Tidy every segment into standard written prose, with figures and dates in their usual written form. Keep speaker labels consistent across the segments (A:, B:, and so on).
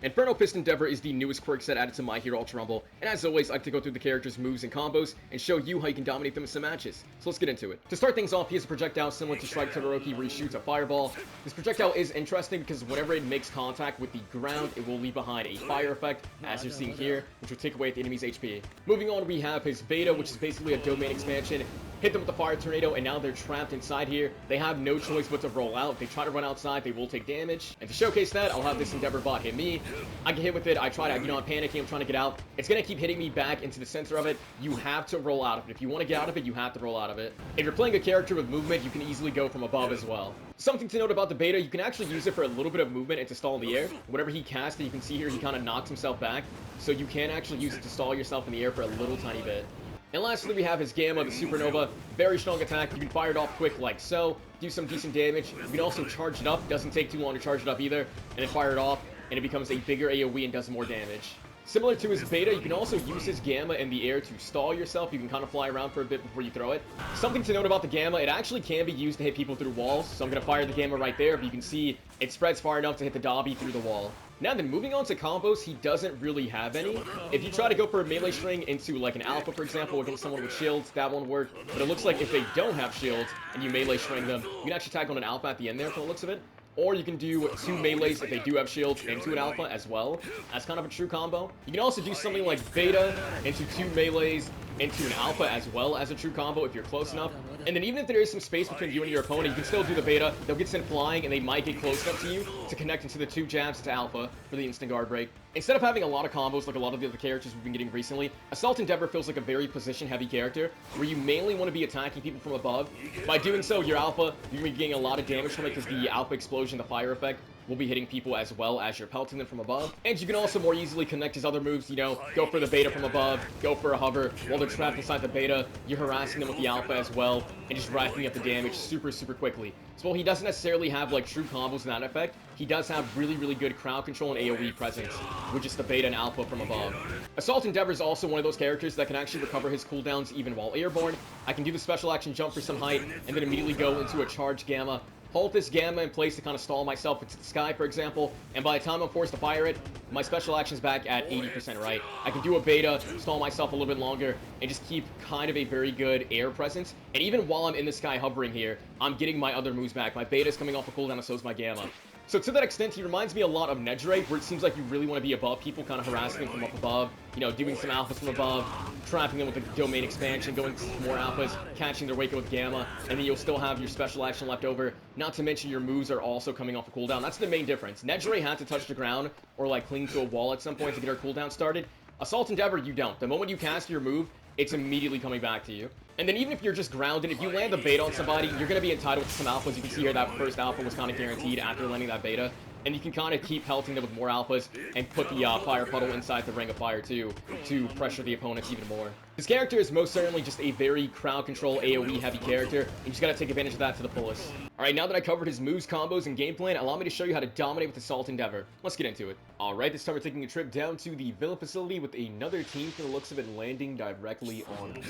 A: Inferno Fist Endeavor is the newest quirk set added to My Hero Ultra Rumble, and as always, I like to go through the character's moves and combos, and show you how you can dominate them in some matches. So let's get into it. To start things off, he has a projectile similar to Strike Todoroki where he shoots a fireball. This projectile is interesting because whenever it makes contact with the ground, it will leave behind a fire effect, as you're seeing here, which will take away the enemy's HP. Moving on, we have his Beta, which is basically a domain expansion. Hit them with the fire tornado, and now they're trapped inside here. They have no choice but to roll out. If they try to run outside, they will take damage. And to showcase that, I'll have this Endeavor bot hit me. I get hit with it. I try to, I'm panicking. I'm trying to get out. It's going to keep hitting me back into the center of it. You have to roll out of it. If you want to get out of it, you have to roll out of it. If you're playing a character with movement, you can easily go from above as well. Something to note about the Beta, you can actually use it for a little bit of movement and to stall in the air. Whenever he casts it, you can see here, he kind of knocks himself back. So you can actually use it to stall yourself in the air for a little tiny bit. And lastly, we have his Gamma, the Supernova. Very strong attack. You can fire it off quick like so. Do some decent damage. You can also charge it up. Doesn't take too long to charge it up either. And then fire it off, and it becomes a bigger AoE and does more damage. Similar to his Beta, you can also use his Gamma in the air to stall yourself. You can kind of fly around for a bit before you throw it. Something to note about the Gamma, it actually can be used to hit people through walls. So I'm going to fire the Gamma right there, but you can see it spreads far enough to hit the Dobby through the wall. Now then, moving on to combos, he doesn't really have any. If you try to go for a melee string into like an Alpha, for example, against someone with shields, that won't work. But it looks like if they don't have shields and you melee string them, you can actually tag on an Alpha at the end there from the looks of it. Or you can do 2 melees if they do have shields into an Alpha as well. That's kind of a true combo. You can also do something like Beta into 2 melees into an Alpha as well as a true combo if you're close enough. And then even if there is some space between you and your opponent, you can still do the Beta. They'll get sent flying and they might get close enough to you to connect into the 2 jabs to Alpha for the instant guard break. Instead of having a lot of combos like a lot of the other characters we've been getting recently, Assault Endeavor feels like a very position-heavy character where you mainly want to be attacking people from above. By doing so, your Alpha, you're going to be getting a lot of damage from it because the Alpha explosion, the fire effect, will be hitting people as well as you're pelting them from above. And you can also more easily connect his other moves, you know, go for the Beta from above, go for a hover. While they're trapped inside the Beta, you're harassing them with the Alpha as well, and just racking up the damage super quickly. So while he doesn't necessarily have like true combos in that effect, he does have really good crowd control and AoE presence with just the Beta and Alpha from above. Assault Endeavor is also one of those characters that can actually recover his cooldowns even while airborne. I can do the special action jump for some height, and then immediately go into a charge Gamma. Hold this Gamma in place to kind of stall myself into the sky, for example, and by the time I'm forced to fire it, my special action's back at 80%, right? I can do a Beta, stall myself a little bit longer, and just keep kind of a very good air presence. And even while I'm in the sky hovering here, I'm getting my other moves back. My Beta's coming off a cooldown, and so is my Gamma. So to that extent, he reminds me a lot of Nejire, where it seems like you really want to be above people, kind of harassing them from up above, you know, doing some Alphas from above, trapping them with the domain expansion, going to more Alphas, catching their wake with Gamma, and then you'll still have your special action left over. Not to mention your moves are also coming off a cooldown. That's the main difference. Nejire had to touch the ground or like cling to a wall at some point to get her cooldown started. Assault Endeavor, you don't. The moment you cast your move, it's immediately coming back to you. And then even if you're just grounded, if you land the Beta on somebody, you're going to be entitled to some Alphas. You can see here that first Alpha was kind of guaranteed after landing that Beta. And you can kind of keep pelting them with more Alphas and put the Fire Puddle inside the Ring of Fire too to pressure the opponents even more. His character is most certainly just a very crowd control AoE heavy character, and you just gotta take advantage of that to the fullest. Alright, now that I covered his moves, combos, and game plan, allow me to show you how to dominate with Assault Endeavor. Let's get into it. Alright, this time we're taking a trip down to the villain facility with another team from the looks of it landing directly on us.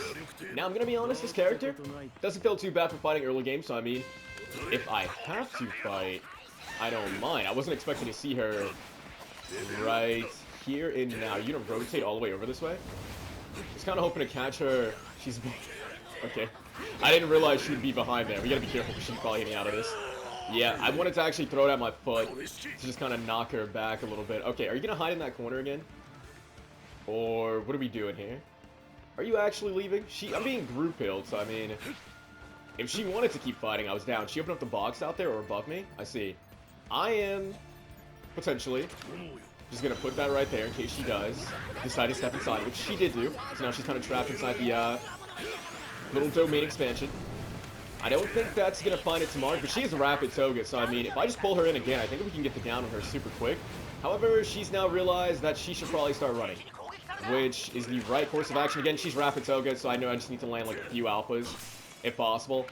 A: Now, I'm gonna be honest, this character doesn't feel too bad for fighting early game, so I mean, if I have to fight, I don't mind. I wasn't expecting to see her right here and now. You're gonna rotate all the way over this way? Just kind of hoping to catch her. She's... Okay. I didn't realize she'd be behind there. We gotta be careful because she'd probably hit me out of this. Yeah, I wanted to actually throw it at my foot to just kind of knock her back a little bit. Okay, are you gonna hide in that corner again? Or what are we doing here? Are you actually leaving? I'm being group healed, so I mean... If she wanted to keep fighting, I was down. She opened up the box out there or above me? I see. I am, potentially, just going to put that right there in case she does decide to step inside, which she did do. So now she's kind of trapped inside the little domain expansion. I don't think that's going to find its mark, but she is a rapid Toga, so I mean, if I just pull her in again, I think we can get the down on her super quick. However, she's now realized that she should probably start running, which is the right course of action. Again, she's rapid Toga, so I know I just need to land like a few Alphas, if possible.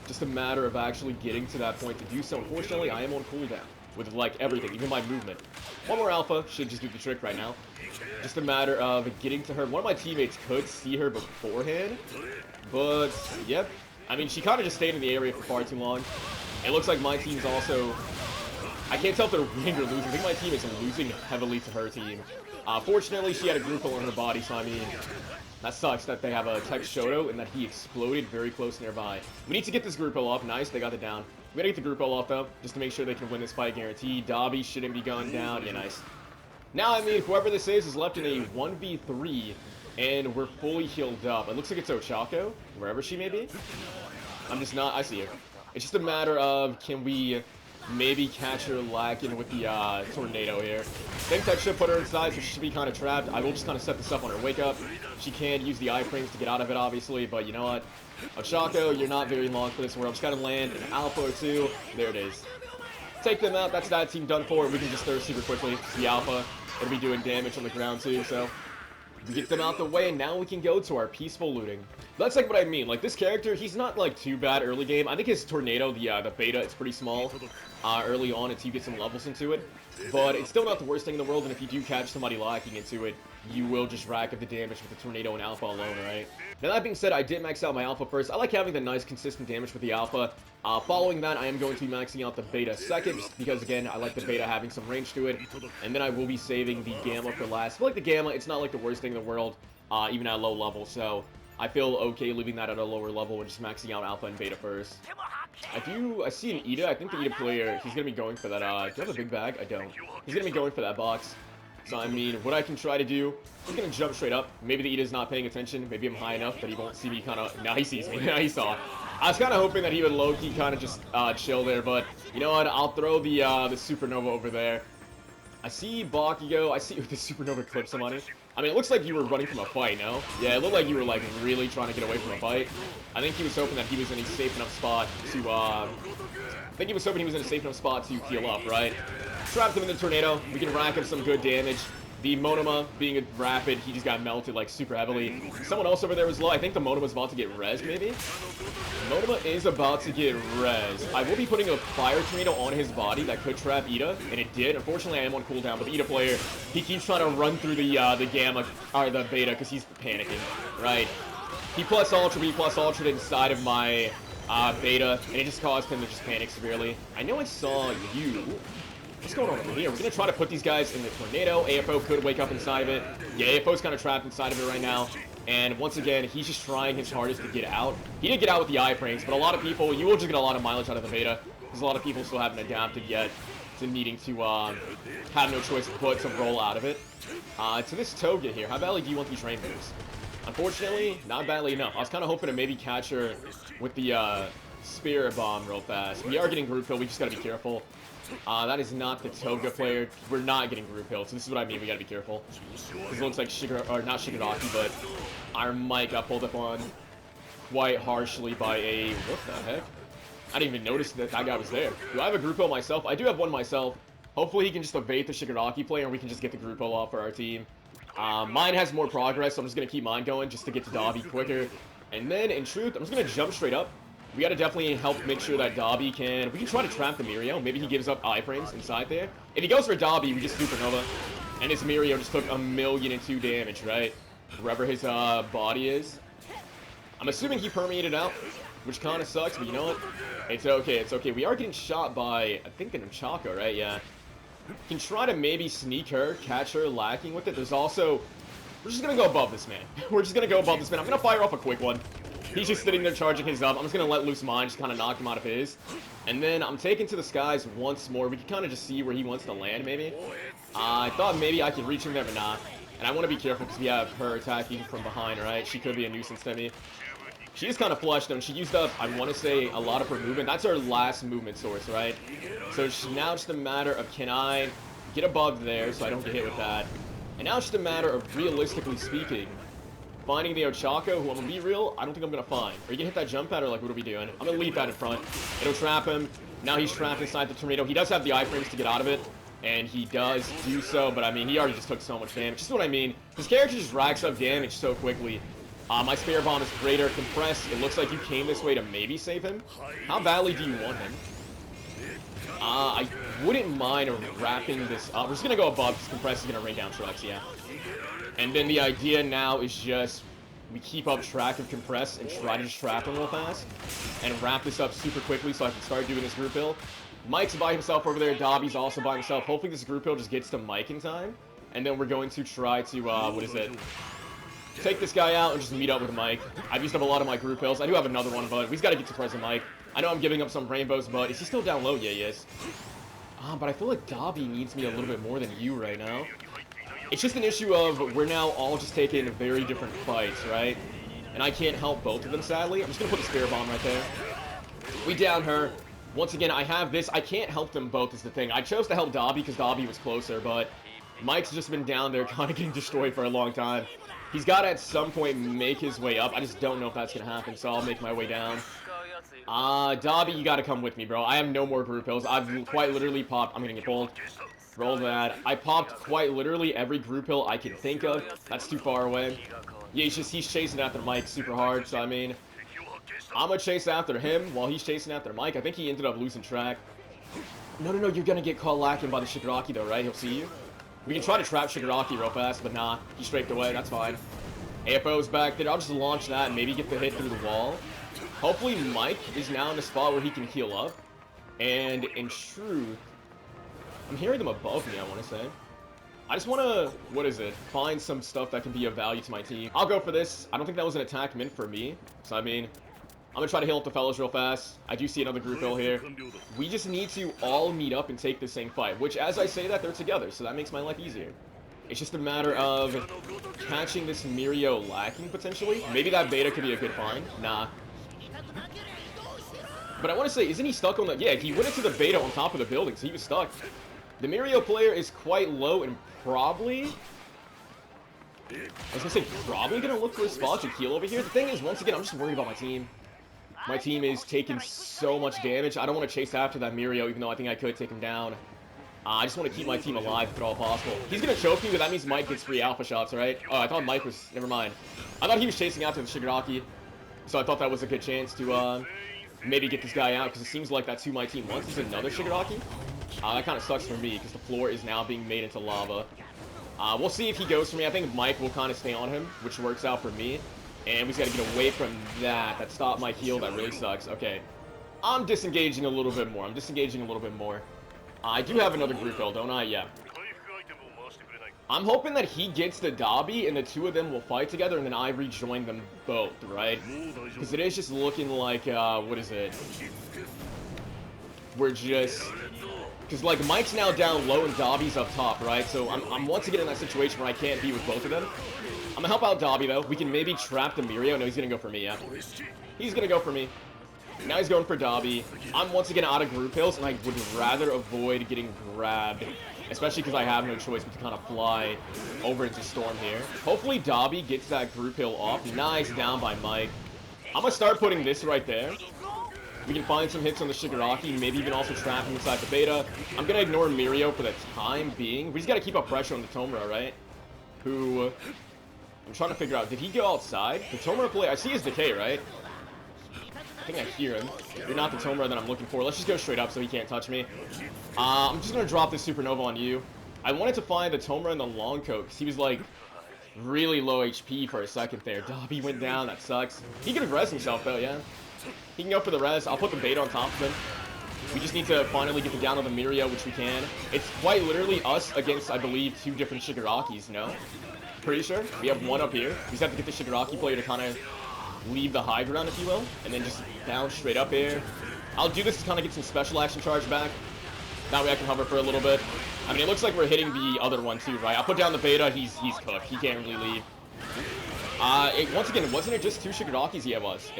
A: Just a matter of actually getting to that point to do so. Unfortunately, I am on cooldown with like everything, even my movement. One more Alpha should just do the trick right now. Just a matter of getting to her. One of my teammates could see her beforehand, but yep. I mean, she kind of just stayed in the area for far too long. It looks like my team's also I can't tell if they're winning or losing. I think my team is losing heavily to her team. Fortunately, she had a group on her body, so I mean, that sucks that they have a Tech Shoto and that he exploded very close nearby. We need to get this group off. Nice, they got it down. We gotta get the group off, though, just to make sure they can win this fight guaranteed. Dobby shouldn't be going down. Yeah, nice. Now, I mean, whoever this is left in a 1v3, and we're fully healed up. It looks like it's Ochako, wherever she may be. I'm just not... I see her. It's just a matter of, can we maybe catch her lacking with the tornado here? I think that should put her inside, so she should be kind of trapped. I will just kind of set this up on her wake up. She can use the iframes to get out of it, obviously, but you know what? Ochako, you're not very long for this world. Just gotta land an alpha or two. There it is. Take them out. That's that team done for. We can just throw super quickly. It's the alpha. It'll be doing damage on the ground too, so we get them out the way, and now we can go to our peaceful looting. That's like what I mean. Like, this character, he's not like too bad early game. I think his tornado, the beta, it's pretty small early on until you get some levels into it. But it's still not the worst thing in the world, and if you do catch somebody lacking into it, you will just rack up the damage with the tornado and alpha alone, right? Now that being said, I did max out my alpha first. I like having the nice consistent damage with the alpha. Following that, I am going to be maxing out the beta second, just because again, I like the beta having some range to it. And then I will be saving the gamma for last. I feel like the gamma, it's not like the worst thing in the world, even at low level, so I feel okay leaving that at a lower level and just maxing out alpha and beta first. I see an Ida. I think the Ida player, he's going to be going for that, do I have a big bag? I don't. He's going to be going for that box. So, I mean, what I can try to do, I'm going to jump straight up. Maybe the Ida's not paying attention. Maybe I'm high enough that he won't see me kind of... Now he sees me. Now he saw. I was kind of hoping that he would low-key kind of just chill there, but you know what? I'll throw the supernova over there. I see Bakugo. I see the supernova clip somebody. I mean, it looks like you were running from a fight, no? Yeah, it looked like you were, like, really trying to get away from a fight. I think he was hoping that he was in a safe enough spot to, I think he was hoping he was in a safe enough spot to heal up, right? Trapped him in the tornado. We can rack up some good damage. The Monoma, being rapid, he just got melted, like, super heavily. Someone else over there was low. I think the Monoma's about to get res, maybe? Monoma is about to get res. I will be putting a fire tornado on his body that could trap Ida, and it did. Unfortunately, I am on cooldown, but the Ida player, he keeps trying to run through the gamma, or the beta, because he's panicking, right? He plus ultra, we plus ultra inside of my beta, and it just caused him to just panic severely. I know I saw you. What's going on over here? We're going to try to put these guys in the tornado. AFO could wake up inside of it. Yeah, AFO's kind of trapped inside of it right now. And once again, he's just trying his hardest to get out. He did get out with the iframes, but a lot of people, you will just get a lot of mileage out of the beta, because a lot of people still haven't adapted yet to needing to have no choice but to roll out of it. To this Toga here, how badly do you want these rain moves? Unfortunately, not badly enough. I was kind of hoping to maybe catch her with the Spirit Bomb real fast. We are getting group kill, we just got to be careful. That is not the Toga player. We're not getting group hill, so this is what I mean. We gotta be careful. This looks like not Shigaraki, but our mic got pulled up on quite harshly by a... What the heck? I didn't even notice that that guy was there. Do I have a group hill myself? I do have one myself. Hopefully he can just evade the Shigaraki player and we can just get the group hill off for our team. Mine has more progress, so I'm just gonna keep mine going just to get to Dobby quicker. And then, in truth, I'm just gonna jump straight up. We gotta definitely help make sure that Dobby can... We can try to trap the Mirio. Maybe he gives up iframes inside there. If he goes for Dobby, we just supernova. And his Mirio just took 1,000,002 damage, right? Wherever his body is. I'm assuming he permeated out, which kind of sucks, but you know what? It's okay, it's okay. We are getting shot by, I think, an Ochako, right? Yeah. Can try to maybe sneak her, catch her lacking with it. There's also... We're just gonna go above this man. We're just gonna go above this man. I'm gonna fire off a quick one. He's just sitting there charging his up. I'm just going to let loose mine, just kind of knock him out of his. And then I'm taking to the skies once more. We can kind of just see where he wants to land, maybe. I thought maybe I could reach him there, but not. And I want to be careful because we have her attacking from behind, right? She could be a nuisance to me. She is kind of flushed, though, and she used up, I want to say, a lot of her movement. That's her last movement source, right? So it's now just a matter of, can I get above there so I don't get hit with that? And now it's just a matter of, realistically speaking, finding the Ochako, who I'm gonna be real, I don't think I'm gonna find. Are you gonna hit that jump pad, or like, what are we doing? I'm gonna leap that in front. It'll trap him. Now he's trapped inside the tornado. He does have the iframes to get out of it, and he does do so, but I mean, he already just took so much damage. Just what I mean. His character just racks up damage so quickly. My Spirit Bomb is greater. Compress, it looks like you came this way to maybe save him. How badly do you want him? I wouldn't mind wrapping this up. We're just gonna go above, because Compress is gonna rain down trucks, yeah. And then the idea now is just we keep up track of Compress and try to just trap him real fast and wrap this up super quickly so I can start doing this group build. Mike's by himself over there. Dobby's also by himself. Hopefully this group kill just gets to Mike in time. And then we're going to try to, what is it? Take this guy out and just meet up with Mike. I've used up a lot of my group kills. I do have another one, but we've got to get to present Mike. I know I'm giving up some rainbows, but is he still down low? Yeah, he is. But I feel like Dobby needs me a little bit more than you right now. It's just an issue of we're now all just taking very different fights, right? And I can't help both of them, sadly. I'm just going to put the Spirit Bomb right there. We down her. Once again, I have this. I can't help them both is the thing. I chose to help Dobby because Dobby was closer, but Mike's just been down there kind of getting destroyed for a long time. He's got to at some point make his way up. I just don't know if that's going to happen, so I'll make my way down. Dobby, you got to come with me, bro. I have no more group pills. I've quite literally popped. I'm going to get pulled. Roll that. I popped quite literally every group pill I can think of. That's too far away. Yeah, he's chasing after Mike super hard, so I mean, I'm gonna chase after him while he's chasing after Mike. I think he ended up losing track. No, you're gonna get caught lacking by the Shigaraki though, right? He'll see you. We can try to trap Shigaraki real fast, but nah, he strafed away, that's fine. AFO's back there, I'll just launch that and maybe get the hit through the wall. Hopefully Mike is now in a spot where he can heal up. And in truth, I'm hearing them above me, I want to say. I just want to, what is it, find some stuff that can be of value to my team. I'll go for this. I don't think that was an attack meant for me. So, I mean, I'm going to try to heal up the fellas real fast. I do see another group hill here. We just need to all meet up and take the same fight, which, as I say that, they're together, so that makes my life easier. It's just a matter of catching this Mirio lacking, potentially. Maybe that beta could be a good find. Nah. But I want to say, isn't he stuck on the... Yeah, he went into the beta on top of the building, so he was stuck. The Mirio player is quite low and probably... I was going to say, probably going to look for a spot to heal over here. The thing is, once again, I'm just worried about my team. My team is taking so much damage. I don't want to chase after that Mirio, even though I think I could take him down. I just want to keep my team alive if at all possible. He's going to choke me, but that means Mike gets free alpha shots, right? Oh, I thought Mike was... Never mind. I thought he was chasing after the Shigaraki. So I thought that was a good chance to maybe get this guy out, because it seems like that's who my team wants. Is another Shigaraki. That kind of sucks for me, because the floor is now being made into lava. We'll see if he goes for me. I think Mike will kind of stay on him, which works out for me. And we just got to get away from that. That stopped my heal. That really sucks. Okay. I'm disengaging a little bit more. I do have another group hill, don't I? Yeah. I'm hoping that he gets the Dobby, and the two of them will fight together, and then I rejoin them both, right? Because it is just looking like, what is it? We're just... Because, like, Mike's now down low and Dobby's up top, right? So I'm once again in that situation where I can't be with both of them. I'm gonna help out Dobby, though. We can maybe trap the Mirio. No, he's gonna go for me, yeah. He's gonna go for me. Now he's going for Dobby. I'm once again out of group hills, and I would rather avoid getting grabbed. Especially because I have no choice but to kind of fly over into Storm here. Hopefully Dobby gets that group hill off. Nice, down by Mike. I'm gonna start putting this right there. We can find some hits on the Shigaraki, maybe even also trap him inside the beta. I'm gonna ignore Mirio for the time being. We just gotta keep up pressure on the Tomura, right? Who... I'm trying to figure out, did he go outside? The Tomura player, I see his decay, right? I think I hear him. You're not the Tomura that I'm looking for. Let's just go straight up so he can't touch me. I'm just gonna drop this Supernova on you. I wanted to find the Tomura in the long coat, because he was like really low HP for a second there. Dobby went down, that sucks. He could have res himself though, yeah. He can go for the res. I'll put the bait on top of him. We just need to finally get the down on the Mirio, which we can. It's quite literally us against, I believe, 2 different Shigarakis, no? Pretty sure. We have one up here. We just have to get the Shigaraki player to kind of leave the high ground, if you will, and then just down straight up here. I'll do this to kind of get some special action charge back. That way I can hover for a little bit. I mean, it looks like we're hitting the other one too, right? I'll put down the beta. He's cooked. He can't really leave. Once again, wasn't it just 2 Shigarakis? Yeah, it was.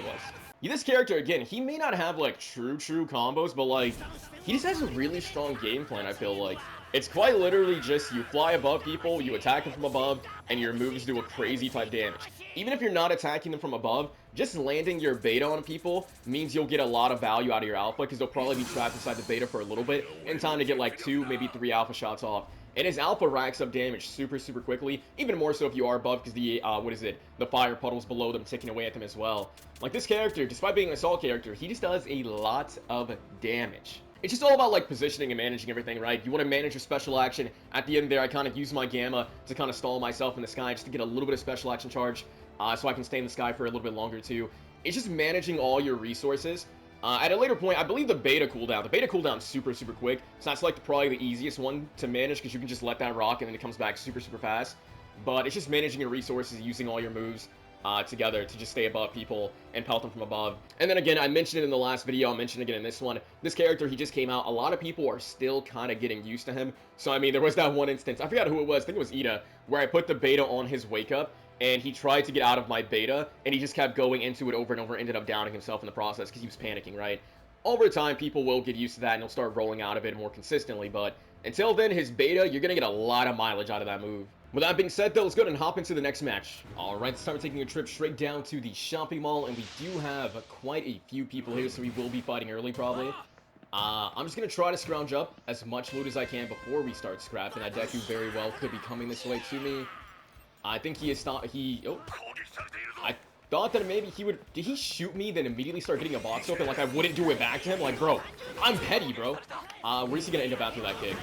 A: Yeah, this character, again, he may not have, like, true combos, but, like, he just has a really strong game plan, I feel like. It's quite literally just you fly above people, you attack them from above, and your moves do a crazy type damage. Even if you're not attacking them from above, just landing your beta on people means you'll get a lot of value out of your alpha, because they'll probably be trapped inside the beta for a little bit, in time to get, like, 2, maybe 3 alpha shots off. And his alpha racks up damage super quickly, even more so if you are above, because the, the fire puddles below them ticking away at them as well. Like, this character, despite being an assault character, he just does a lot of damage. It's just all about, like, positioning and managing everything, right? You want to manage your special action. At the end there, I kind of use my Gamma to kind of stall myself in the sky just to get a little bit of special action charge, so I can stay in the sky for a little bit longer, too. It's just managing all your resources At a later point, I believe the beta cooldown's super, super quick. So that's like probably the easiest one to manage because you can just let that rock and then it comes back super, super fast. But it's just managing your resources, using all your moves together to just stay above people and pelt them from above. And then again, I mentioned it in the last video, I'll mention it again in this one. This character, he just came out. A lot of people are still kind of getting used to him. So, I mean, there was that one instance, I forgot who it was, I think it was Ida, where I put the beta on his wake up. And he tried to get out of my beta, and he just kept going into it over and over, ended up downing himself in the process because he was panicking, right? Over time, people will get used to that, and they'll start rolling out of it more consistently, but until then, his beta, you're going to get a lot of mileage out of that move. With that being said, though, let's go ahead and hop into the next match. Alright, it's time for taking a trip straight down to the shopping mall, and we do have quite a few people here, so we will be fighting early, probably. I'm just going to try to scrounge up as much loot as I can before we start scrapping. That Deku very well could be coming this way to me. I think he is not, I thought that maybe he would, did he shoot me then immediately start getting a box open like I wouldn't do it back to him? Like, bro, I'm petty, bro. Where's he gonna end up after that kick?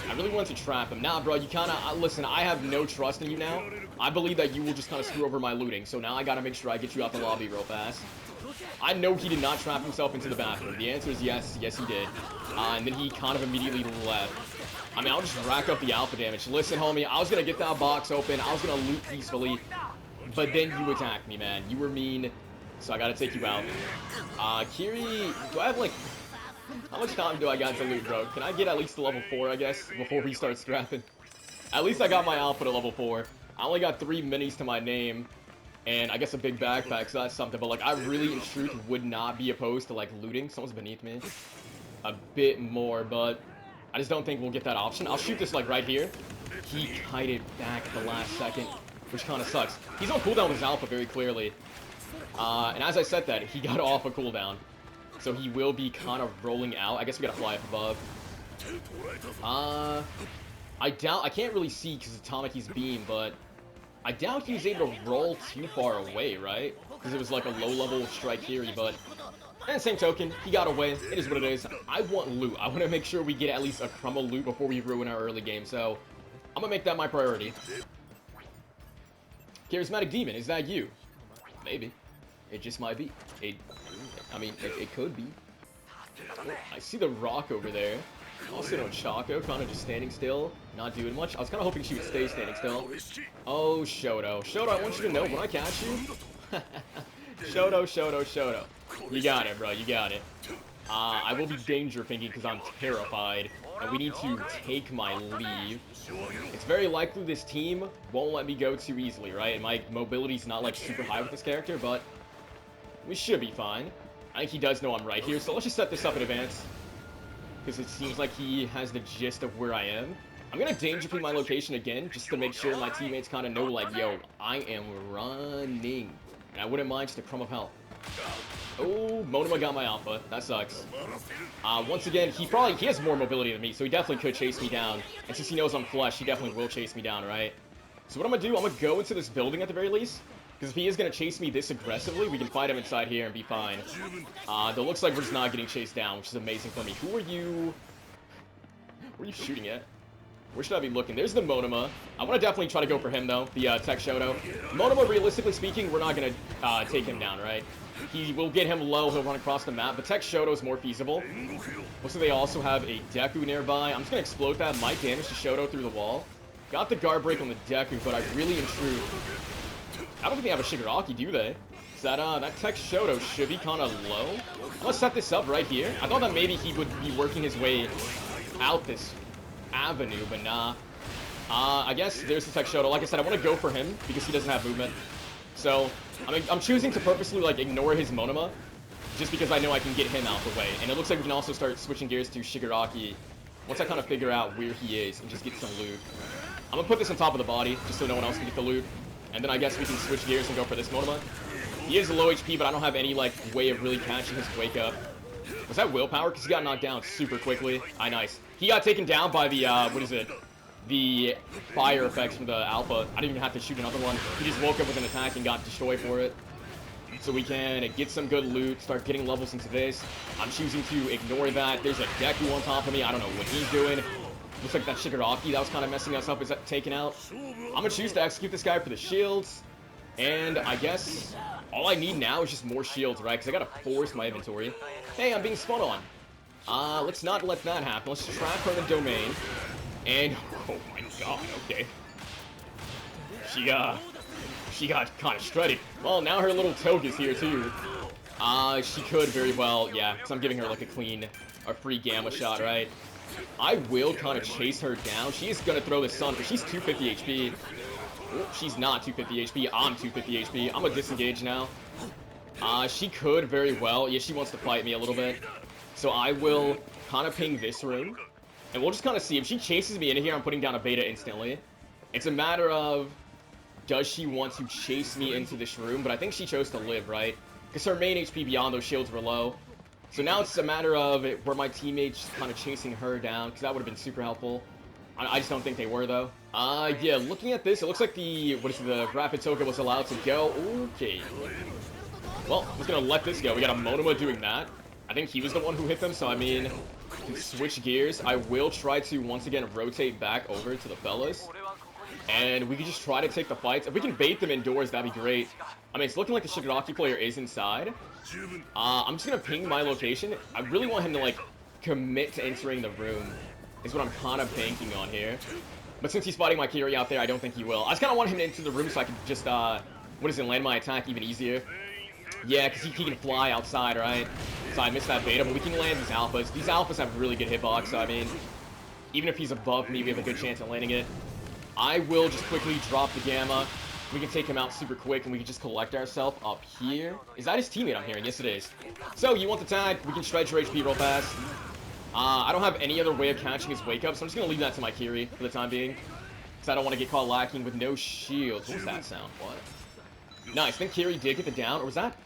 A: I really wanted to trap him. Nah, bro, you kinda, listen, I have no trust in you now. I believe that you will just kinda screw over my looting, so now I gotta make sure I get you out the lobby real fast. I know he did not trap himself into the bathroom. The answer is yes, yes he did. And then he kind of immediately left. I mean, I'll just rack up the alpha damage. Listen, homie, I was going to get that box open. I was going to loot peacefully. But then you attacked me, man. You were mean, so I got to take you out. Kiri, do I have, like... How much time do I got to loot, bro? Can I get at least to level 4, I guess, before we start scrapping? At least I got my alpha to level 4. I only got 3 minis to my name. And I guess a big backpack, so that's something. But, like, I really, in truth, would not be opposed to, like, looting. Someone's beneath me. A bit more, but... I just don't think we'll get that option. I'll shoot this, like, right here. He kited back at the last second, which kind of sucks. He's on cooldown with his alpha very clearly. And as I said that, he got off a cooldown. So he will be kind of rolling out. I guess we gotta fly up above. I doubt... I can't really see because Atomic he's beam, but... I doubt he was able to roll too far away, right? Because it was like a low-level strike Kiri, but... And same token, he got away. It is what it is. I want loot. I want to make sure we get at least a crumb of loot before we ruin our early game, so... I'm gonna make that my priority. Charismatic Demon, is that you? Maybe. It just might be. It could be. Oh, I see the rock over there. Also no Choco, kind of just standing still, not doing much. I was kind of hoping she would stay standing still. Oh, Shoto. Shoto, I want you to know, when I catch you... Shoto. You got it, bro. You got it. I will be danger thinking because I'm terrified. And we need to take my leave. It's very likely this team won't let me go too easily, right? And my mobility's not, like, super high with this character, but... we should be fine. I think he does know I'm right here, so let's just set this up in advance. Because it seems like he has the gist of where I am. I'm going to danger ping my location again, just to make sure my teammates kind of know, like, yo, I am running. And I wouldn't mind just a crumb of health. Oh, Monoma got my alpha. That sucks. Once again, he has more mobility than me, so he definitely could chase me down. And since he knows I'm flush, he definitely will chase me down, right? So what I'm going to do, I'm going to go into this building at the very least. Because if he is going to chase me this aggressively, we can fight him inside here and be fine. Though it looks like we're just not getting chased down, which is amazing for me. Who are you? Where are you shooting at? Where should I be looking? There's the Monoma. I want to definitely try to go for him, though. The Tech Shoto. Monoma, realistically speaking, we're not going to take him down, right? He will get him low. He'll run across the map. But Tech Shoto is more feasible. Looks like they also have a Deku nearby. I'm just going to explode that. Might damage the Shoto through the wall. Got the guard break on the Deku, but I really, in truth... I don't think they have a Shigaraki, do they? Is that Tech Shoto should be kind of low. Let's set this up right here. I thought that maybe he would be working his way out this avenue, but nah. I guess there's the Tech Shoto. Like I said, I want to go for him because he doesn't have movement. So, I mean, I'm choosing to purposely, like, ignore his Monoma just because I know I can get him out the way. And it looks like we can also start switching gears to Shigaraki once I kind of figure out where he is and just get some loot. I'm going to put this on top of the body just so no one else can get the loot. And then I guess we can switch gears and go for this Monoma. He is low HP, but I don't have any, like, way of really catching his wake up. Was that willpower? Because he got knocked down super quickly. Nice. He got taken down by the, what is it? The fire effects from the alpha. I didn't even have to shoot another one. He just woke up with an attack and got destroyed for it. So we can get some good loot, start getting levels into this. I'm choosing to ignore that. There's a Deku on top of me. I don't know what he's doing. Looks like that Shigaraki that was kind of messing us up is taken out. I'm going to choose to execute this guy for the shields. And I guess all I need now is just more shields, right? Because I gotta force my inventory. Hey, I'm being spun on. Let's not let that happen. Let's trap her in the domain. And, oh my god, okay. She got kind of shredded. Well, now her little toque is here, too. She could very well, yeah, because I'm giving her, like, a free gamma shot, right? I will kind of chase her down. She is going to throw the sun, but she's 250 HP. Ooh, she's not 250 HP. I'm 250 HP. I'm going to disengage now. She could very well. Yeah, she wants to fight me a little bit. So I will kind of ping this room. And we'll just kind of see. If she chases me into here, I'm putting down a beta instantly. It's a matter of, does she want to chase me into this room? But I think she chose to live, right? Because her main HP beyond those shields were low. So now it's a matter of were my teammates kind of chasing her down? Because that would have been super helpful. I just don't think they were, though. Yeah, looking at this, it looks like the rapid token was allowed to go. Okay. Well, I'm just going to let this go. We got a Monoma doing that. I think he was the one who hit them, so I mean, switch gears. I will try to, once again, rotate back over to the fellas. And we can just try to take the fights. If we can bait them indoors, that'd be great. I mean, it's looking like the Shigaraki player is inside. I'm just going to ping my location. I really want him to, like, commit to entering the room, is what I'm kind of banking on here. But since he's fighting my Kiri out there, I don't think he will. I just kind of want him into the room so I can just, land my attack even easier. Yeah, because he can fly outside, right? So I missed that beta, but we can land these alphas. These alphas have really good hitbox, so I mean, even if he's above me, we have a good chance at landing it. I will just quickly drop the gamma. We can take him out super quick, and we can just collect ourselves up here. Is that his teammate I'm hearing? Yes, it is. So, you want the tag? We can stretch your HP real fast. I don't have any other way of catching his wake up, so I'm just going to leave that to my Kiri for the time being. Because I don't want to get caught lacking with no shields. What was that sound? What? Nice. I think Kiri did get the down. Or was that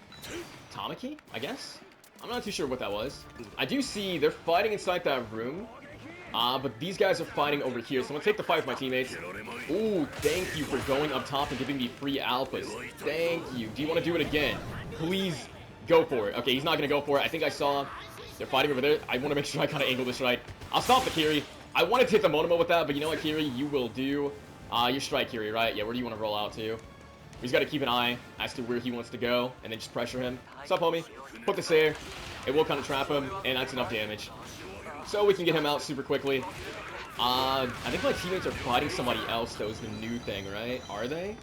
A: Tamaki, I guess? I'm not too sure what that was. I do see they're fighting inside that room. But these guys are fighting over here, so I'm gonna take the fight with my teammates. Ooh, thank you for going up top and giving me free alphas. Thank you. Do you want to do it again? Please go for it. Okay, he's not gonna go for it. I think I saw they're fighting over there. I want to make sure I kind of angle this right. I'll stop the Kiri. I wanted to hit the Monoma with that, but you know what, Kiri? You will do. Your strike, Kiri, right? Yeah, where do you want to roll out to? We just got to keep an eye as to where he wants to go, and then just pressure him. What's up, homie? Put this there. It will kind of trap him, and that's enough damage. So we can get him out super quickly. I think my teammates are fighting somebody else, though, is the new thing, right? Are they?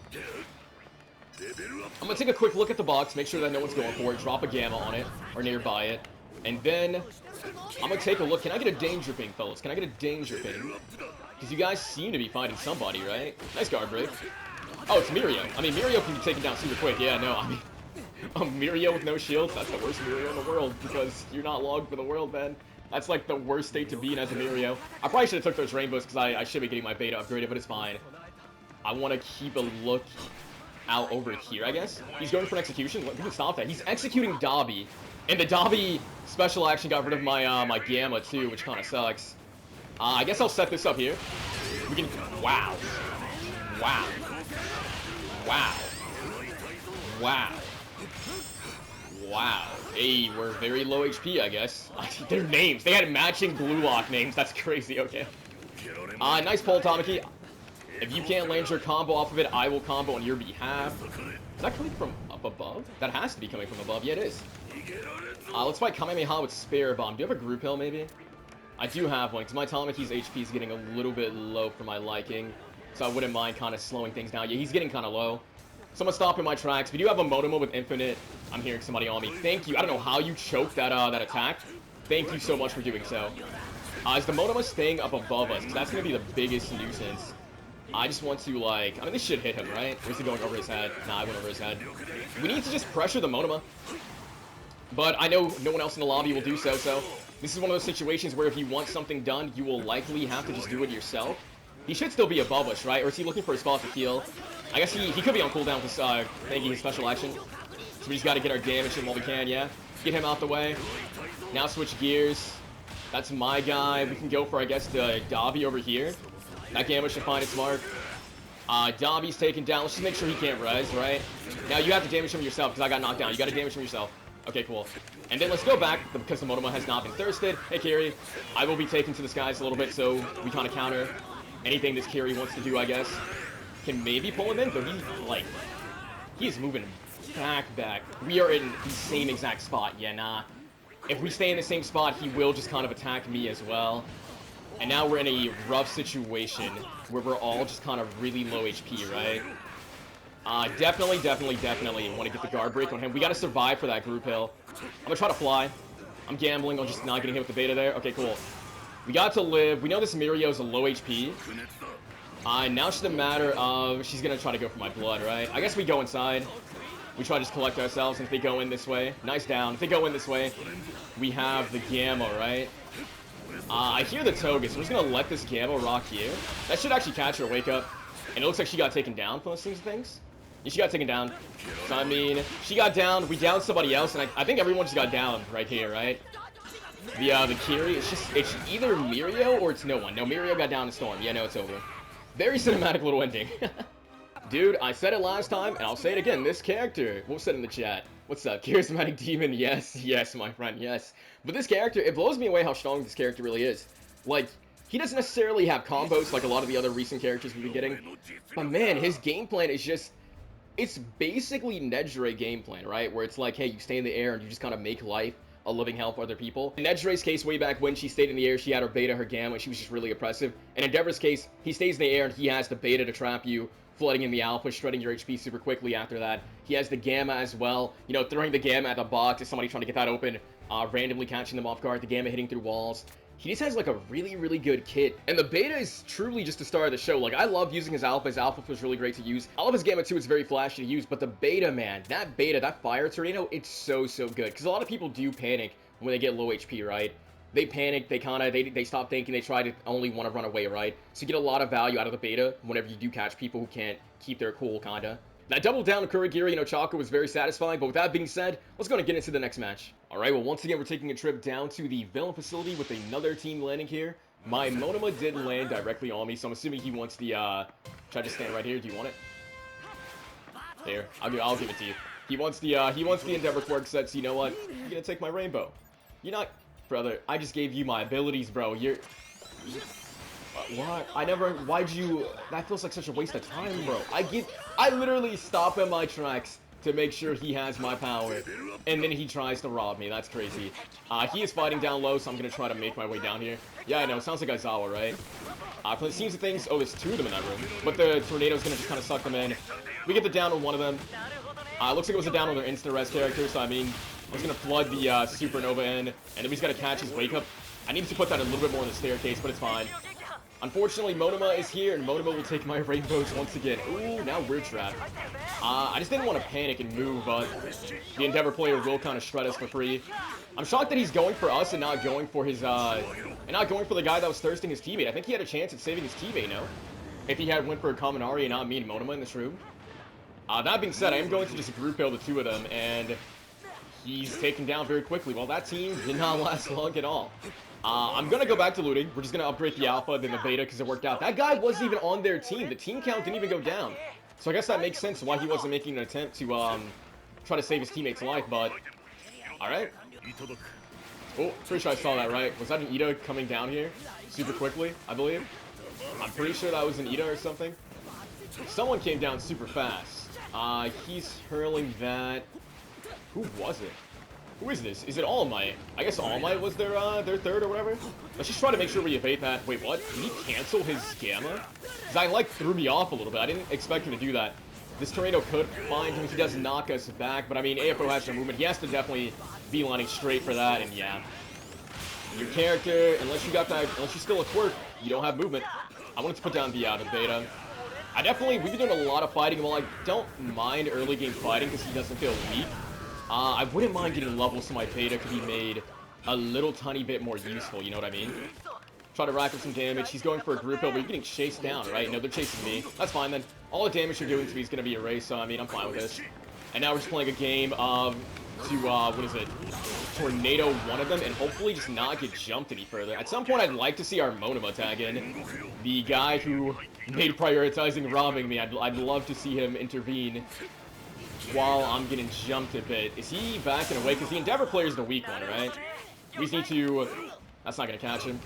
A: I'm going to take a quick look at the box, make sure that no one's going for it, drop a gamma on it, or nearby it. And then, I'm going to take a look. Can I get a danger ping, fellas? Can I get a danger ping? Because you guys seem to be fighting somebody, right? Nice guard break. Oh, it's Mirio. I mean, Mirio can be taken down super quick. Yeah, no, I mean, a Mirio with no shields, that's the worst Mirio in the world, because you're not logged for the world, man. That's like the worst state to be in as a Mirio. I probably should have took those rainbows because I should be getting my beta upgraded, but it's fine. I want to keep a look out over here, I guess. He's going for an execution. We can stop that. He's executing Dobby. And the Dobby special action got rid of my my Gamma too, which kind of sucks. I guess I'll set this up here. We can... Wow. Wow. Wow. Wow. Wow. Hey, we're very low HP, I guess. Their names. They had matching blue lock names. That's crazy. Okay. Nice pull, Tamaki. If you can't land your combo off of it, I will combo on your behalf. Is that coming from up above? That has to be coming from above. Yeah, it is. Let's fight Kamehameha with Spare Bomb. Do you have a group hill, maybe? I do have one, because my Tamaki's HP is getting a little bit low for my liking. So I wouldn't mind kind of slowing things down. Yeah, he's getting kind of low. So I'm going to stop in my tracks. We do have a Monoma with Infinite. I'm hearing somebody on me. Thank you. I don't know how you choked that that attack. Thank you so much for doing so. Is the Monoma staying up above us? Because that's going to be the biggest nuisance. I just want to, like... I mean, this should hit him, right? Or is he going over his head? Nah, I went over his head. We need to just pressure the Monoma. But I know no one else in the lobby will do so, so... This is one of those situations where if you want something done, you will likely have to just do it yourself. He should still be above us, right? Or is he looking for a spot to heal? I guess he could be on cooldown with thanking his special action. So we just got to get our damage in while we can, yeah? Get him out the way. Now switch gears. That's my guy. We can go for, I guess, the Dobby over here. That gamma should find its mark. Dobby's taken down. Let's just make sure he can't res, right? Now you have to damage him yourself because I got knocked down. You got to damage him yourself. Okay, cool. And then let's go back because the Monoma has not been thirsted. Hey, Kiri. I will be taken to the skies a little bit, so we kind of counter anything this Kiri wants to do, I guess. Can maybe pull him in, but He's moving back. We are in the same exact spot. Yeah, nah. If we stay in the same spot, he will just kind of attack me as well. And now we're in a rough situation where we're all just kind of really low HP, right? Definitely want to get the guard break on him. We got to survive for that group hill. I'm going to try to fly. I'm gambling on just not getting hit with the beta there. Okay, cool. We got to live. We know this Mirio is a low HP. Now it's just a matter of she's going to try to go for my blood, right? I guess we go inside. We try to just collect ourselves, and if they go in this way, nice down. If they go in this way, we have the Gamma, right? I hear the Toga, so we're just going to let this Gamma rock here. That should actually catch her wake up. And it looks like she got taken down from those things. Yeah, she got taken down. So, I mean, she got down, we downed somebody else, and I think everyone just got down right here, right? The Kiri, it's either Mirio or it's no one. No, Mirio got down in Storm. Yeah, no, it's over. Very cinematic little ending. Dude, I said it last time, and I'll say it again. This character, we'll say it in the chat. What's up? Charismatic Demon? Yes, my friend, yes. But this character, it blows me away how strong this character really is. Like, he doesn't necessarily have combos like a lot of the other recent characters we've been getting. But man, his game plan is just... It's basically Nejire game plan, right? Where it's like, hey, you stay in the air and you just kind of make life a living hell for other people. In Nejire's case, way back when she stayed in the air, she had her beta, her gamma, she was just really oppressive. And in Endeavor's case, he stays in the air and he has the beta to trap you, flooding in the alpha, shredding your HP super quickly after that. He has the gamma as well, you know, throwing the gamma at the box if somebody trying to get that open, randomly catching them off guard, the gamma hitting through walls. He just has like a really good kit. And the beta is truly just the star of the show. Like, I love using his alpha. His alpha feels really great to use. I love his gamma too. It's very flashy to use. But the beta, man, that beta, that fire tornado, it's so good. Because a lot of people do panic when they get low HP, right? They panic, they stop thinking, they try to only want to run away, right? So you get a lot of value out of the beta whenever you do catch people who can't keep their cool, kinda. That double down Kurogiri, you know, Chaco was very satisfying, but with that being said, let's go and get into the next match. Alright, well, once again, we're taking a trip down to the villain facility with another team landing here. My Monoma did land directly on me, so I'm assuming he wants the, try to stand right here. Do you want it? Here, I'll give it to you. He wants the Endeavor Quirk sets. You know what? You're gonna take my rainbow. You're not... Brother, I just gave you my abilities, bro. You're... What? Why'd you... That feels like such a waste of time, bro. I literally stop in my tracks to make sure he has my power. And then he tries to rob me. That's crazy. He is fighting down low, so I'm gonna try to make my way down here. Yeah, I know. Sounds like Aizawa, right? From the scenes of things... Oh, there's two of them in that room. But the tornado's gonna just kind of suck them in. We get the down on one of them. Looks like it was a down on their instant res character, so I mean... I was gonna flood the supernova in, and then he's gonna catch his wake up. I need to put that a little bit more in the staircase, but it's fine. Unfortunately, Monoma is here, and Monoma will take my rainbows once again. Ooh, now we're trapped. I just didn't want to panic and move, but the Endeavor player will kind of shred us for free. I'm shocked that he's going for us and not going for his, and not going for the guy that was thirsting his teammate. I think he had a chance at saving his teammate, no? If he had went for a Kaminari and not me and Monoma in this room. That being said, I am going to just group kill the two of them, and... He's taken down very quickly. Well, that team did not last long at all. I'm going to go back to looting. We're just going to upgrade the alpha, then the beta, because it worked out. That guy wasn't even on their team. The team count didn't even go down. So I guess that makes sense why he wasn't making an attempt to try to save his teammate's life, but... Alright. Oh, pretty sure I saw that, right? Was that an Ida coming down here super quickly, I believe? I'm pretty sure that was an Ida or something. Someone came down super fast. He's hurling that... Who was it? Who is this? Is it All Might? I guess All Might was their third or whatever. Let's just try to make sure we evade that. Wait, what? Did he cancel his Gamma? Because that, like, threw me off a little bit. I didn't expect him to do that. This tornado could find him if he does knock us back, but I mean, AFO has no movement. He has to definitely be lining straight for that, and yeah. Your character, unless you you're still a quirk, you don't have movement. I wanted to put down the beta. We've been doing a lot of fighting. Well, I don't mind early game fighting because he doesn't feel weak. I wouldn't mind getting levels so my beta could be made a little tiny bit more useful, you know what I mean? Try to rack up some damage. He's going for a group kill, but you're getting chased down, right? No, they're chasing me. That's fine then. All the damage you're doing to me is going to be erased, so I mean, I'm fine with this. And now we're just playing a game of, what is it? Tornado one of them, and hopefully just not get jumped any further. At some point, I'd like to see our Monoma tag in. The guy who made prioritizing robbing me, I'd love to see him intervene while I'm getting jumped a bit. Is he backing away? Because the Endeavor player is the weak one, right? We just need to... That's not going to catch him.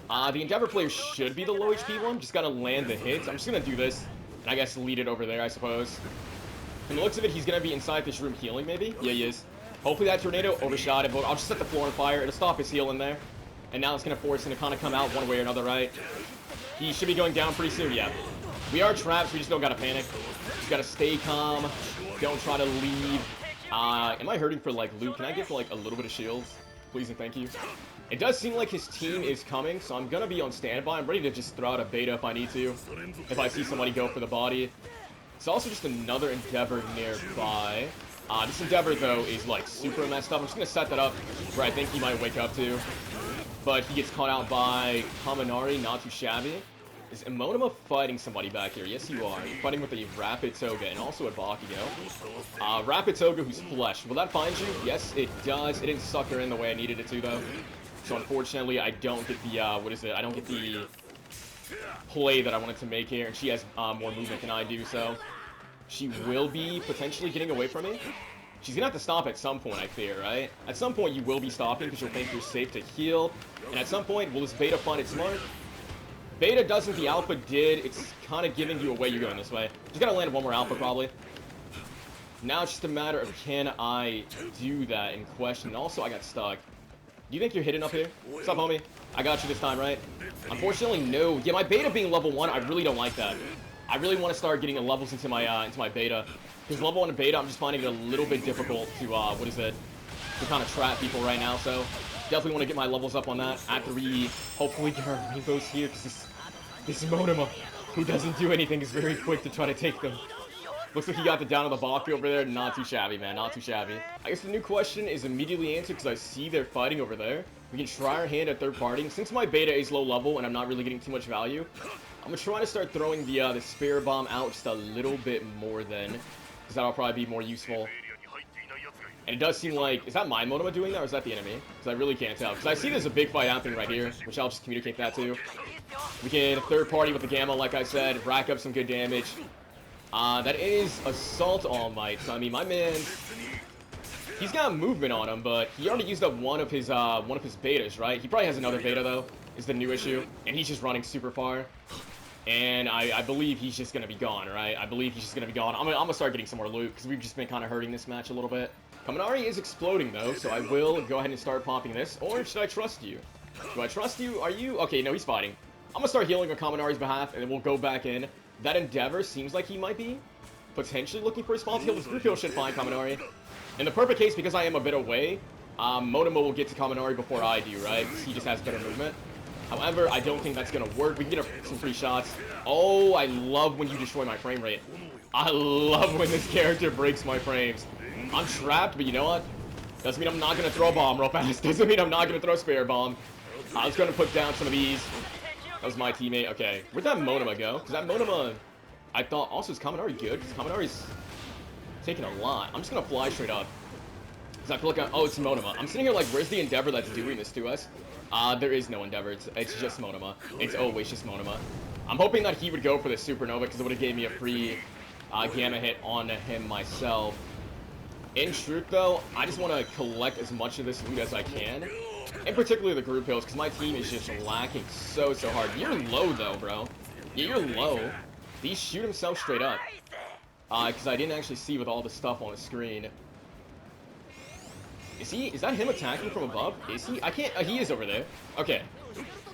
A: The Endeavor player should be the low HP one. Just got to land the hits. I'm just going to do this. And I guess lead it over there, I suppose. From the looks of it, he's gonna be inside this room healing, maybe? Yeah, he is. Hopefully that tornado overshot it, but I'll just set the floor on fire. It'll stop his heal in there. And now it's gonna force him to kind of come out one way or another, right? He should be going down pretty soon, yeah. We are trapped, so we just don't gotta panic. Just gotta stay calm. Don't try to leave. Am I hurting for, like, loot? Can I get, like, a little bit of shields? Please and thank you. It does seem like his team is coming, so I'm gonna be on standby. I'm ready to just throw out a beta if I need to. If I see somebody go for the body. It's also just another Endeavor nearby. This Endeavor, though, is, like, super messed up. I'm just gonna set that up where I think he might wake up to. But he gets caught out by Kaminari, not too shabby. Is Emonima fighting somebody back here? Yes, you are. You're fighting with a Rapid Toga and also a Bakugo. Rapid Toga who's flesh. Will that find you? Yes, it does. It didn't suck her in the way I needed it to, though. So, unfortunately, I don't get the, I don't get the play that I wanted to make here. And she has more movement than I do, so she will be potentially getting away from me. She's gonna have to stop at some point, I fear, right? At some point, you will be stopping because you'll think you're safe to heal. And at some point, will this Beta find its mark? Beta doesn't, the Alpha did. It's kind of giving you away. You're going this way. Just gotta land one more Alpha, probably. Now it's just a matter of can I do that in question. And also, I got stuck. Do you think you're hidden up here? What's up, homie? I got you this time, right? Unfortunately, no. Yeah, my Beta being level 1, I really don't like that. I really want to start getting levels into my Beta. Because level 1 Beta, I'm just finding it a little bit difficult to, to kind of trap people right now, so definitely want to get my levels up on that after we hopefully get our rainbows here, because this Monoma, who doesn't do anything, is very quick to try to take them. Looks like he got the down on the Baku over there. Not too shabby, man. Not too shabby. I guess the new question is immediately answered because I see they're fighting over there. We can try our hand at third party. Since my Beta is low level and I'm not really getting too much value, I'm going to try to start throwing the Spear Bomb out just a little bit more then, because that'll probably be more useful. And it does seem like, is that my Monoma doing that, or is that the enemy? Because I really can't tell. Because I see there's a big fight happening right here, which I'll just communicate that to. We can third party with the Gamma, like I said, rack up some good damage. That is Assault All Might. So, I mean, my man, he's got movement on him, but he already used up one of his betas, right? He probably has another beta, though, is the new issue. And he's just running super far. And I believe he's just going to be gone, right? I believe he's just going to be gone. I'm going to start getting some more loot, because we've just been kind of hurting this match a little bit. Kaminari is exploding, though, so I will go ahead and start popping this. Or should I trust you? Do I trust you? Are you? Okay, no, he's fighting. I'm going to start healing on Kaminari's behalf, and then we'll go back in. That Endeavor seems like he might be potentially looking for a spot to heal. This group heal should find Kaminari. In the perfect case, because I am a bit away, Monoma will get to Kaminari before I do, right? Because he just has better movement. However, I don't think that's going to work. We can get some free shots. Oh, I love when you destroy my frame rate. I love when this character breaks my frames. I'm trapped, but you know what? Doesn't mean I'm not going to throw a bomb real fast. Doesn't mean I'm not going to throw a spare bomb. I was going to put down some of these. That was my teammate. Okay, where'd that Monoma go? Because that Monoma, I thought, also is Kaminari good? Because Kaminari's taking a lot. I'm just going to fly straight up. Because I feel like, oh, it's Monoma. I'm sitting here like, where's the Endeavor that's doing this to us? There is no Endeavor. It's just Monoma. It's always just Monoma. I'm hoping that he would go for the Supernova because it would have gave me a free Gamma hit on him myself. In truth, though, I just want to collect as much of this loot as I can. And particularly the group hills, because my team is just lacking so hard. You're low, though, bro. Yeah, you're low. These shoot himself straight up. Because I didn't actually see with all the stuff on the screen. Is that him attacking from above? Is he? I can't, he is over there. Okay.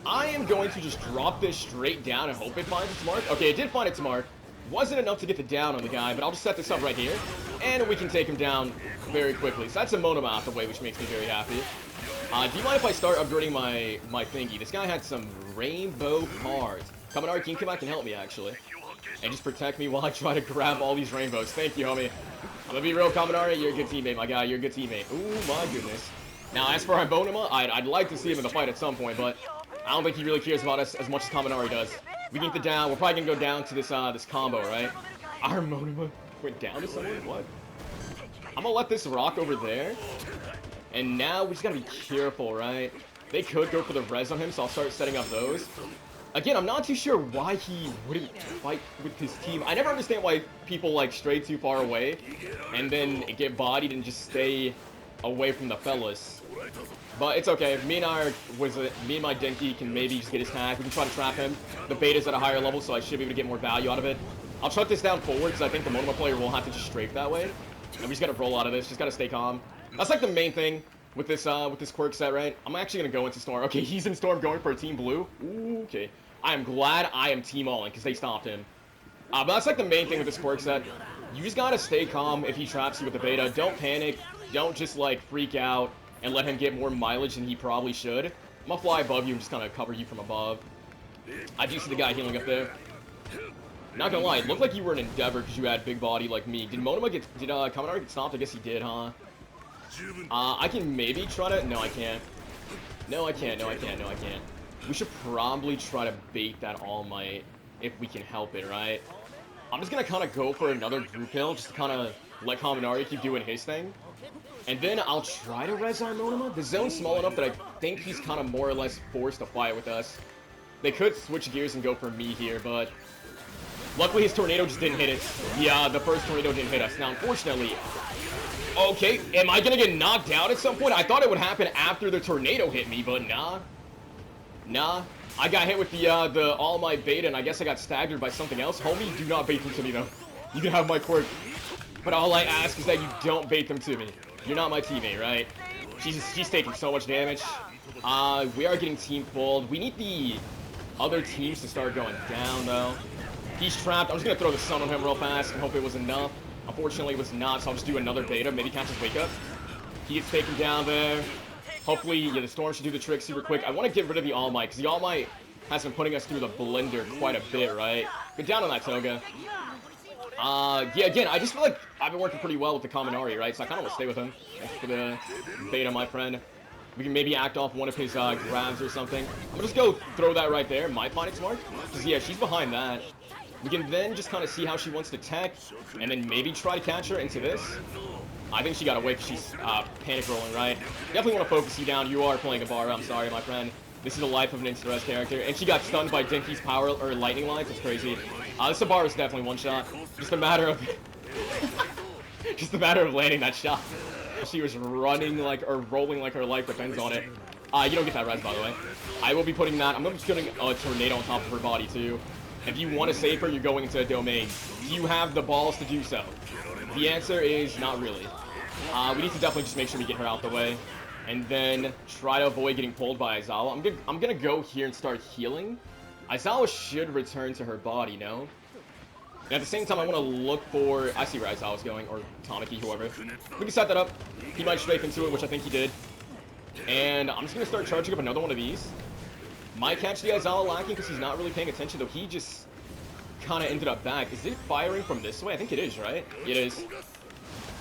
A: I am going to just drop this straight down and hope it finds its mark. Okay, it did find its mark. Wasn't enough to get the down on the guy, but I'll just set this up right here. And we can take him down very quickly. So that's a Monoma out the way, which makes me very happy. Do you mind if I start upgrading my thingy? This guy had some rainbow cards. Kaminari, can you come back and help me, actually? And just protect me while I try to grab all these rainbows. Thank you, homie. I'm gonna be real, Kaminari. You're a good teammate, my guy. You're a good teammate. Ooh, my goodness. Now, as for our Monoma, I'd like to see him in the fight at some point, but I don't think he really cares about us as much as Kaminari does. We can get the down. We're probably gonna go down to this combo, right? Our Monoma went down to someone? What? I'm gonna let this rock over there. And now we just gotta be careful, right? They could go for the res on him, so I'll start setting up those. Again, I'm not too sure why he wouldn't fight with his team. I never understand why people, like, stray too far away and then get bodied and just stay away from the fellas. But it's okay. Me and my Dinky can maybe just get his tag. We can try to trap him. The beta's at a higher level, so I should be able to get more value out of it. I'll shut this down forward because I think the Monoma player will have to just strafe that way. And we just gotta roll out of this. Just gotta stay calm. That's like the main thing with this quirk set, right? I'm actually gonna go into Storm. Okay, he's in Storm going for Team Blue. Ooh, okay. I am glad I am Team All-In because they stopped him. But that's like the main thing with this quirk set. You just gotta stay calm if he traps you with the beta. Don't panic. Don't just like freak out and let him get more mileage than he probably should. I'm gonna fly above you and just kind of cover you from above. I do see the guy healing up there. Not gonna lie, it looked like you were an Endeavor because you had big body like me. Did Monoma get, did Kaminari get stopped? I guess he did, huh? I can maybe try to, no I can't. No I can't, no I can't, no I can't. We should probably try to bait that All Might if we can help it, right? I'm just gonna kind of go for another group hill, just to kind of let Kaminari keep doing his thing. And then I'll try to res our Monoma. The zone's small enough that I think he's kind of more or less forced to fight with us. They could switch gears and go for me here, but luckily his tornado just didn't hit it. Yeah, the first tornado didn't hit us. Now, unfortunately, okay, am I gonna get knocked out at some point? I thought it would happen after the tornado hit me, but nah. Nah. I got hit with the All Might bait, and I guess I got staggered by something else. Homie, do not bait them to me, though. You can have my quirk. But all I ask is that you don't bait them to me. You're not my teammate, right? She's taking so much damage. We are getting team pulled. We need the other teams to start going down, though. He's trapped. I'm just going to throw the sun on him real fast and hope it was enough. Unfortunately, it was not, so I'll just do another beta. Maybe catch his wake up. He gets taken down there. Hopefully, yeah, the Storm should do the trick super quick. I want to get rid of the All Might, because the All Might has been putting us through the blender quite a bit, right? Get down on that Toga. Yeah, again, I just feel like I've been working pretty well with the Kaminari, right? So I kind of want to stay with him. Thanks for the beta, my friend. We can maybe act off one of his grabs or something. I'm gonna just go throw that right there. Might find it smart. Because, yeah, she's behind that. We can then just kind of see how she wants to tech, and then maybe try to catch her into this. I think she got away because she's panic rolling, right? Definitely want to focus you down. You are playing a bar. I'm sorry, my friend. This is the life of an Insta-Res character. And she got stunned by Dinky's power, or lightning lines. That's crazy. This bar is definitely one shot. Just a matter of... just a matter of landing that shot. She was running like, or rolling like her life depends on it. You don't get that res, by the way. I will be putting that... I'm just putting a tornado on top of her body, too. If you want to save her, you're going into a domain. Do you have the balls to do so? The answer is not really. We need to definitely just make sure we get her out the way. And then try to avoid getting pulled by Aizawa. I'm gonna go here and start healing. Aizawa should return to her body, no? And at the same time, I want to look for... I see where Aizawa's going, or Tamaki, whoever. We can set that up. He might strafe into it, which I think he did. And I'm just gonna start charging up another one of these. Might catch the Aizawa lacking because he's not really paying attention, though he just kind of ended up back. Is it firing from this way? I think it is, right? It is.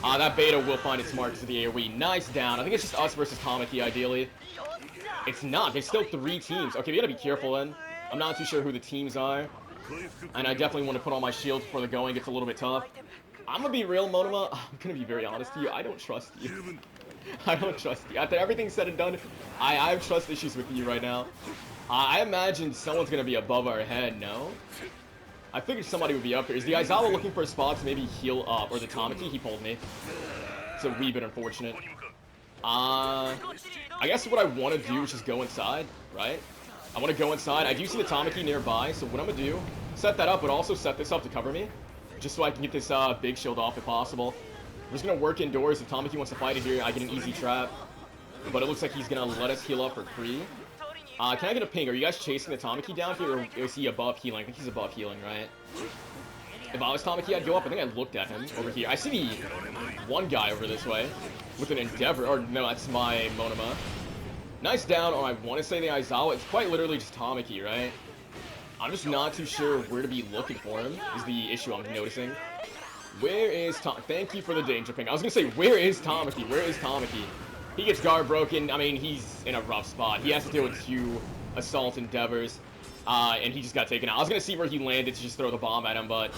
A: That beta will find it smart because of the AoE. Nice down. I think it's just us versus Tamaki, ideally. It's not. There's still 3 teams. Okay, we gotta be careful then. I'm not too sure who the teams are. And I definitely want to put on my shield before the going gets a little bit tough. I'm gonna be real, Monoma. I'm gonna be very honest to you. I don't trust you. I don't trust you. After everything's said and done, I have trust issues with you right now. I imagine someone's gonna be above our head, no? I figured somebody would be up here. Is the Aizawa looking for a spot to maybe heal up? Or the Tamaki? He pulled me. It's a wee bit unfortunate. I guess what I want to do is just go inside, right? I want to go inside. I do see the Tamaki nearby, so what I'm going to do, set that up, but also set this up to cover me. Just so I can get this big shield off if possible. I'm just going to work indoors. If Tamaki wants to fight it here, I get an easy trap. But it looks like he's going to let us heal up for free. Can I get a ping? Are you guys chasing the Tamaki down here, or is he above healing? I think he's above healing, right? If I was Tamaki, I'd go up. I think I looked at him over here. I see the one guy over this way with an Endeavor. Or, no, that's my Monoma. Nice down on, I want to say, the Aizawa. It's quite literally just Tamaki, right? I'm just not too sure where to be looking for him, is the issue I'm noticing. Where is Tamaki? Thank you for the danger ping. I was going to say, where is Tamaki? Where is Tamaki? He gets guard broken. I mean, he's in a rough spot. He has to deal with 2 assault Endeavors. And he just got taken out. I was going to see where he landed to just throw the bomb at him, but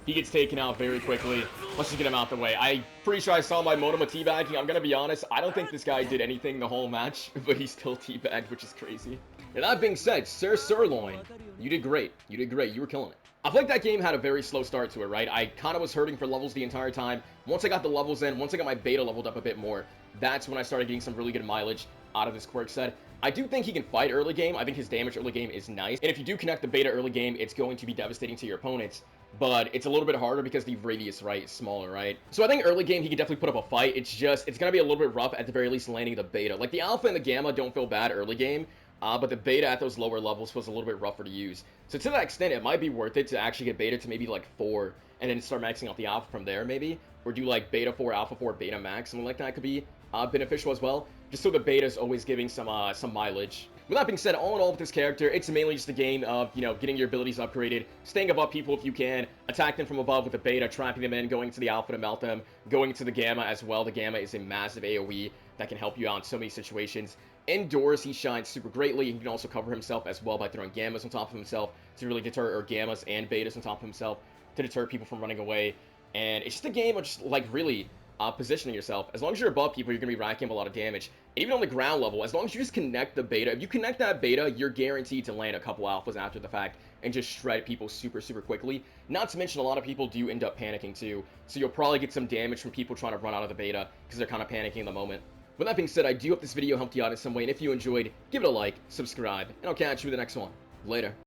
A: he gets taken out very quickly. Let's just get him out the way. I'm pretty sure I saw my Monoma teabagging. I'm going to be honest. I don't think this guy did anything the whole match, but he still teabagged, which is crazy. And that being said, Sir Sirloin, you did great. You did great. You were killing it. I feel like that game had a very slow start to it, right? I kind of was hurting for levels the entire time. Once I got the levels in, once I got my beta leveled up a bit more, that's when I started getting some really good mileage. out of this quirk set. I do think he can fight early game. I think his damage early game is nice. And if you do connect the beta early game, it's going to be devastating to your opponents. But it's a little bit harder because the radius, right, is smaller, right? So I think early game, he can definitely put up a fight. It's going to be a little bit rough at the very least landing the beta. Like, the alpha and the gamma don't feel bad early game. But the beta at those lower levels was a little bit rougher to use. So to that extent, it might be worth it to actually get beta to maybe like 4 and then start maxing out the alpha from there maybe. Or do like beta 4, alpha 4, beta max. Something like that could be beneficial as well. Just so the beta is always giving some mileage. With that being said, all in all with this character, it's mainly just a game of, you know, getting your abilities upgraded, staying above people if you can, attack them from above with the beta, trapping them in, going to the alpha to melt them, going to the gamma as well. The gamma is a massive AoE that can help you out in so many situations. Indoors, he shines super greatly. He can also cover himself as well by throwing gammas on top of himself to really deter, or gammas and betas on top of himself to deter people from running away. And it's just a game of just, like, really positioning yourself. As long as you're above people, you're going to be racking up a lot of damage. Even on the ground level, as long as you just connect the beta, if you connect that beta, you're guaranteed to land a couple alphas after the fact and just shred people super, super quickly. Not to mention, a lot of people do end up panicking too, so you'll probably get some damage from people trying to run out of the beta because they're kind of panicking in the moment. With that being said, I do hope this video helped you out in some way, and if you enjoyed, give it a like, subscribe, and I'll catch you in the next one. Later.